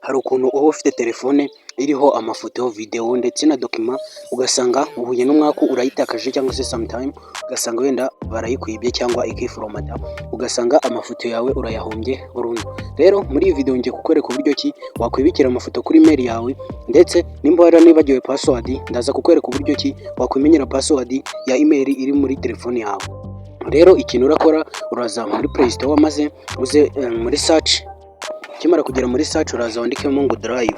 hari ukuntu uba ufite telefone iriho amafoto, video ndetse na document ugasanga uhuye n'umwaku urayitakaje cyangwa se sometime ugasanga wenda barayikwibye cyangwa ikifuromata ugasanga amafoto yawe urayahombye burundu. Rero muri iyi video ngiye kukwereka uburyo ki wakwibikira amafoto kuri mail yawe, ndetse nimba waranibagiwe password ndaza kukwereka uburyo ki wakwimenyera password ya email iri muri telefone yawe. Rero ikintu urakora uraza muri Play Store maze uze muri search. Kimara kugera muri search uraza wandikemo ngo drive.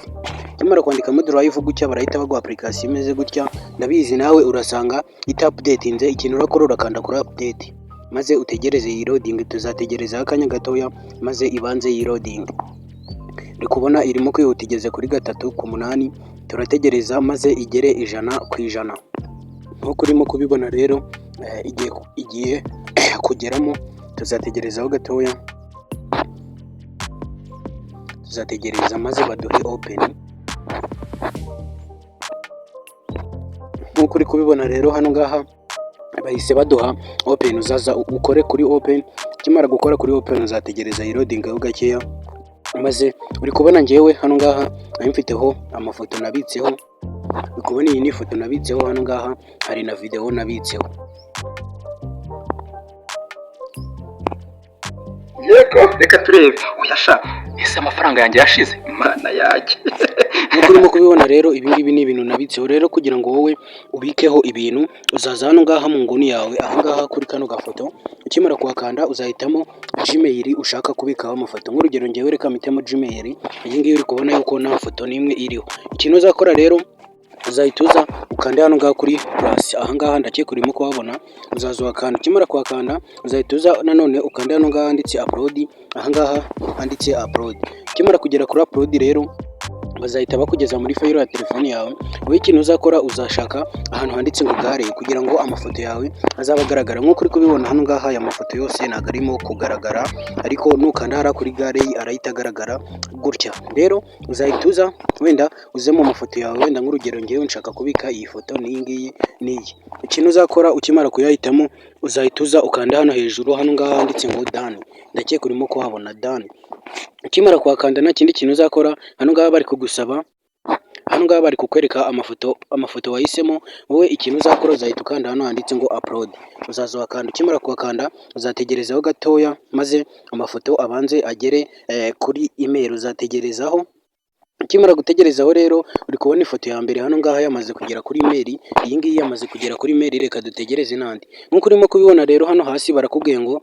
Kimara kwandikamo drive gutya barahita baguha application imeze gutya, ndabizi nawe urasanga ita updatinze. Ikintu urakora urakanda kuri update maze utegereze iyi loading, tuzategereza akanya gatoya maze ibanze iyi loading. Uri kubona irimo kwihuta igeze kuri 3:8, turategereza maze igere 100%. Nkuko urimo kubibona rero igiye kugeramo, tuzategerezaho gatoya, tuzategereza maze baduhe open. Nkuko uri kubibona rero hano ngaha bahise baduha open, uzaza ukore kuri open. Kimara gukora kuri open uzategereza iyi loading ho gakeya, maze uri kubona ngewe hano ngaha mfiteho amafoto nabitseho. Uri kubona iyi ni ifoto nabitseho, hano ngaha hari na video nabitseho. Yego reka turebe. Uyasha ese amafaranga yanjye yashize imana yake. Nkuko urimo kubibona rero ibi ngibi ni ibintu nabitseho. Rero kugira ngo wowe ubikeho ibintu uzaza hano ngaha mu nguni yawe, aha ngaha kuri kano gafoto. Ukimara kuhakanda uzahitamo Gmail ushaka kubikaho amafoto. Nk'urugero ngewe reka mpitemo Gmail. Iyi ngiyi uri kubona yuko nta foto n'imwe iriho. Ikintu uzakora rero uzahituza ukande hano ngaha kuri plus, aha ngaha ndakeka urimo kuhabona. Uzaza wakanda, ukimara kuhakanda uzahituza nanone ukande hano ngaha handitse upload, aha ngaha handitse upload. Ukimara kugera kuri upload rero bazahita bakugeza muri file ya telefone yawe. Wowe ikintu uzakora uzashaka ahantu handitse ngo gare kugira ngo amafoto yawe azaba agaragara. Nkuko uri kubibona hano ngaha aya mafoto yose ntago arimo kugaragara, ariko nukanda hara kuri gare arahita agaragara gutya. Rero uzahituza wenda uze mu mafoto yawe, wenda nk'urugero ngewe nshaka kubika iyi foto n'iyi ngiyi n'iyi. Ikintu uzakora ukimara kuyahitamo uzahituza ukanda hano hejuru, hano ngaha handitse ngo done. Ndakeka urimo kuhabona done. Ukimara kuhakanda nta kindi kintu uzakora, hano ngaha bari kugusaba, hano ngaha bari kukwereka amafoto wahisemo. Wowe ikintu uzakora uzahita ukanda hano handitse ngo upload, uzaza wakanda. Ukimara kuhakanda uzategerezaho gatoya maze amafoto abanze agere kuri email, uzategerezaho. Ukimara gutegerezaho rero uri kubona ifoto ya mbere hano ngaha yamaze kugera kuri email, iyi ngiyi yamaze kugera kuri email. Reka dutegereze n'andi. Nkuko urimo kubibona rero hano hasi barakubwiye ngo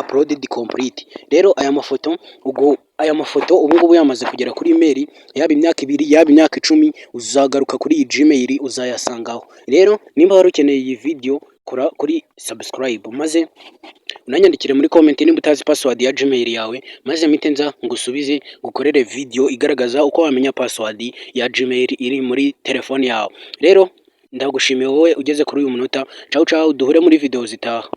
uploaded complete. Rero aya mafoto ubu ngubu yamaze kugera kuri email, yaba imyaka 2 yaba imyaka 10 uzagaruka kuri iyi Gmail uzayasangaho. Rero nimba wari ukeneye iyi video kora kuri subscribe maze unanyandikire muri comment nimba utazi password ya Gmail yawe, maze mpite nza ngusubize gukorere video igaragaza uko wamenya password ya Gmail iri muri telefone yawe. Rero ndagushimiye wowe ugeze kuri uyu munota. Ciao ciao, duhure muri video zitaha.